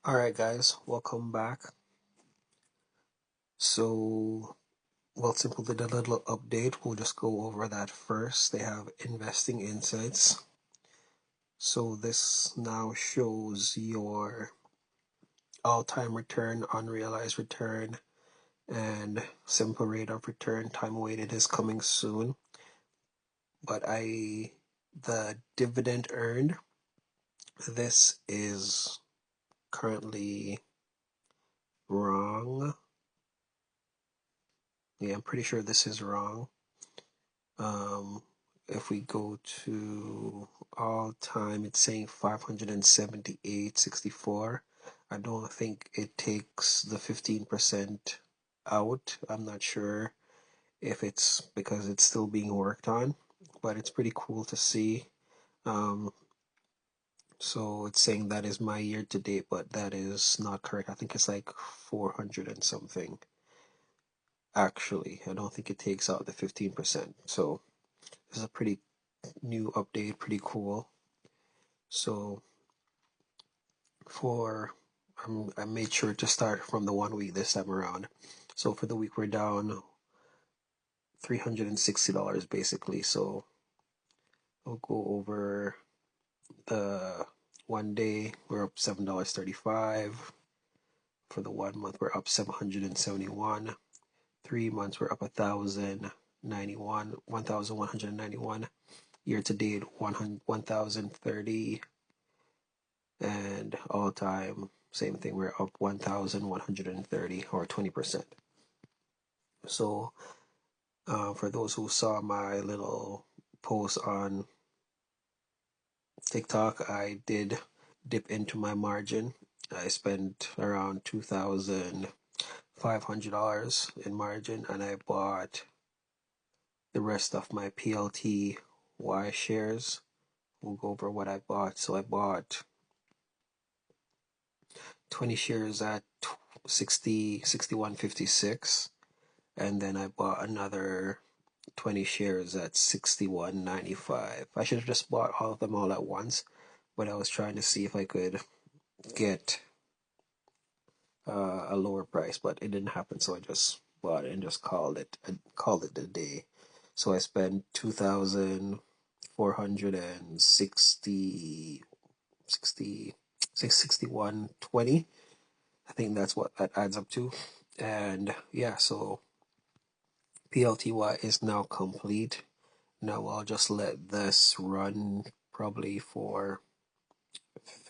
Alright guys, welcome back. So, Wealthsimple did a little update. We'll just go over that first. They have investing insights. So this now shows your all-time return, unrealized return, and simple rate of return. Time weighted is coming soon. But the dividend earned, this is currently wrong. Yeah, I'm pretty sure this is wrong. If we go to all time, it's saying 578.64. I don't think it takes the 15% out. I'm not sure if it's because it's still being worked on, but it's pretty cool to see. Um, so it's saying that is my year to date, but that is not correct. I think it's like 400 and something. Actually, I don't think it takes out the 15%. So this is a pretty new update, pretty cool. So for I made sure to start from the 1 week this time around. So for the week we're down $360 basically. So I'll go over the 1 day we're up $7.35. For the 1 month we're up 771. 3 months we're up 1,191. Year to date 1,030. And all time same thing, we're up 1,130 or 20%. So for those who saw my little post on TikTok, I did dip into my margin. I spent around $2,500 in margin, and I bought the rest of my PLTY shares. We'll go over what I bought. So I bought 20 shares at 61.56, and then I bought another 20 shares at 61.95. I should have just bought all of them all at once, but I was trying to see if I could get a lower price, but it didn't happen, so I just bought it and just called it a day. So I spent 2,461.20. I think that's what that adds up to. And yeah, so PLTY is now complete. Now I'll just let this run probably for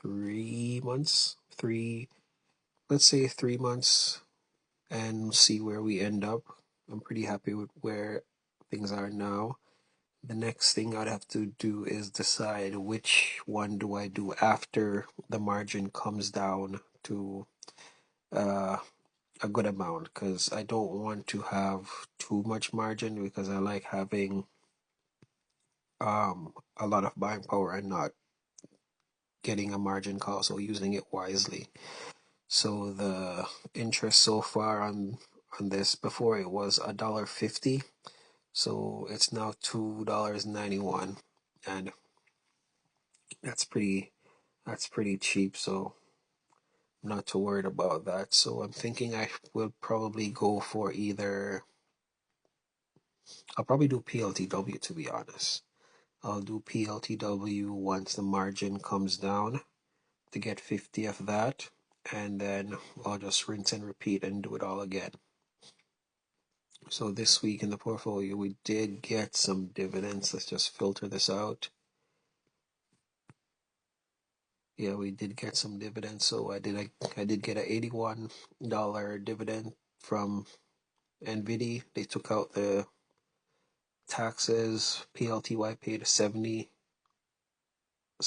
3 months. Let's say 3 months, and see where we end up. I'm pretty happy with where things are now. The next thing I'd have to do is decide which one do I do after the margin comes down to uh, a good amount, because I don't want to have too much margin, because I like having a lot of buying power and not getting a margin call, so using it wisely. So the interest so far on this, before it was $1.50, so it's now $2.91, and that's pretty cheap. So I'm not too worried about that. So I'm thinking I will probably go for I'll probably do PLTW, to be honest. I'll do PLTW once the margin comes down to get 50 of that, and then I'll just rinse and repeat and do it all again. So this week in the portfolio, we did get some dividends. Let's just filter this out. Yeah, we did get some dividends. So I did get a $81 dividend from NVIDIA. They took out the taxes. PLTY paid 70,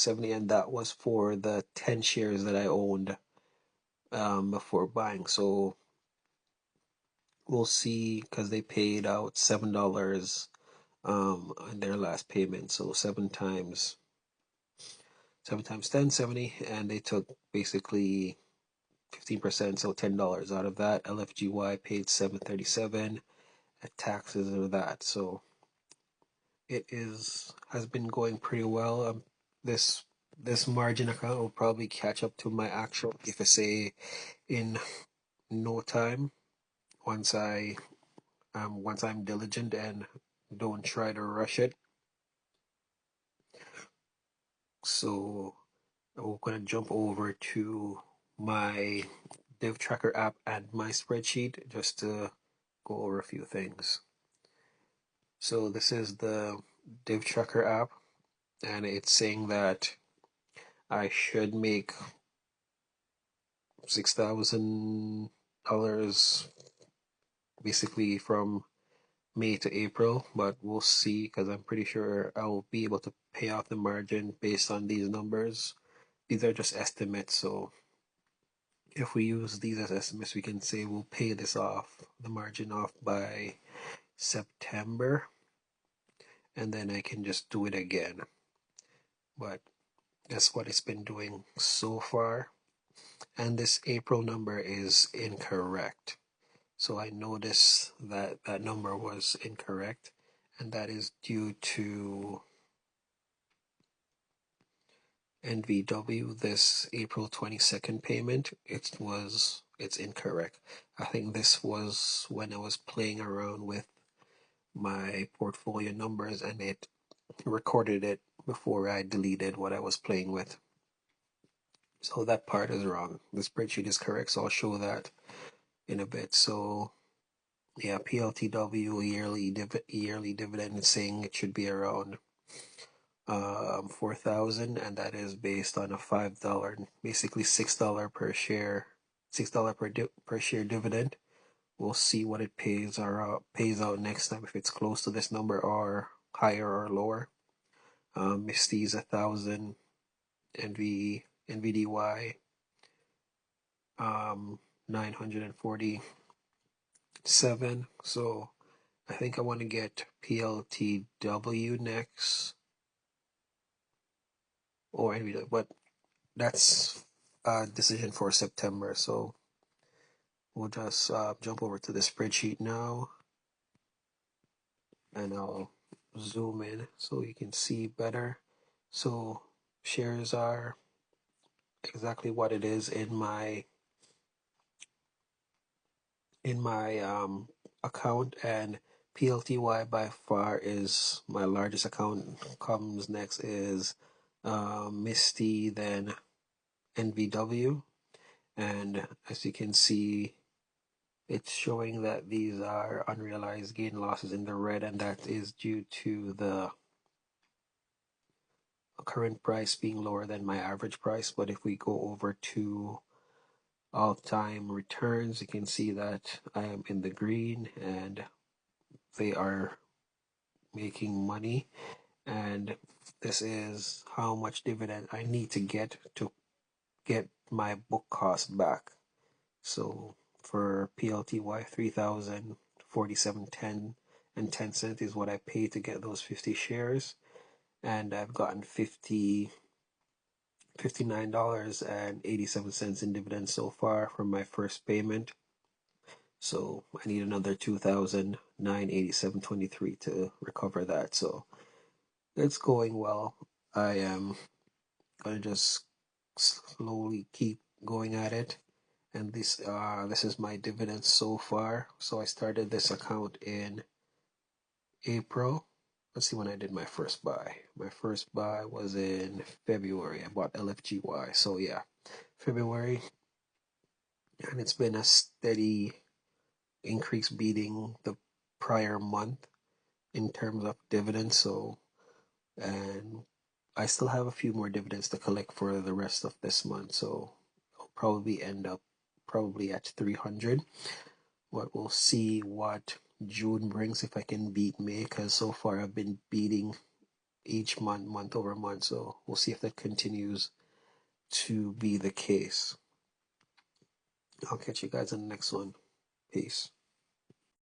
and that was for the 10 shares that I owned before buying. So we'll see, because they paid out $7 in their last payment. So seven times 10, 70, and they took basically 15%, so $10 out of that. LFGY paid 737 at taxes of that. So it has been going pretty well. This this margin account will probably catch up to my actual FSA in no time once once I'm diligent and don't try to rush it. So we're gonna jump over to my Div Tracker app and my spreadsheet just to go over a few things. So this is the Div Tracker app, and it's saying that I should make $6,000 basically from May to April, but we'll see because I'm pretty sure I'll be able to pay off the margin based on these numbers. These are just estimates, so if we use these as estimates, we can say we'll pay this off, the margin off by September, and then I can just do it again. But that's what it's been doing so far. And this April number is incorrect. So I noticed that that number was incorrect, and that is due to NVW. This April 22nd payment, it's incorrect. I think this was when I was playing around with my portfolio numbers and it recorded it before I deleted what I was playing with. So that part is wrong. The spreadsheet is correct, so I'll show that in a bit. So yeah, PLTW yearly dividend is saying it should be around 4,000, and that is based on a $5, basically $6 per share, $6 per share dividend. We'll see what it pays out next time, if it's close to this number or higher or lower. Misty's 1,000, NVDY 947. So I think I want to get PLTW next, or NVDY, but that's a decision for September. So we'll just jump over to the spreadsheet now, and I'll zoom in so you can see better. So shares are exactly what it is in my account, and PLTY by far is my largest account. Comes next is Misty, then NVW, and as you can see, it's showing that these are unrealized gain losses in the red, and that is due to the current price being lower than my average price. But if we go over to all-time returns, you can see that I am in the green and they are making money, and this is how much dividend I need to get my book cost back. So for PLTY, 3,047.10 and 10 cents is what I paid to get those 50 shares, and I've gotten $59.87 in dividends so far from my first payment. So I need another 2,987.23 to recover that. So it's going well. I am gonna just slowly keep going at it. And this is my dividends so far. So I started this account in April. Let's see when I did my first buy. My first buy was in February. I bought LFGY. So yeah, February, and it's been a steady increase beating the prior month in terms of dividends. So, and I still have a few more dividends to collect for the rest of this month. So I'll probably end up probably at 300. But we'll see what June brings, if I can beat May, because so far I've been beating each month over month. So we'll see if that continues to be the case. I'll catch you guys in the next one. Peace.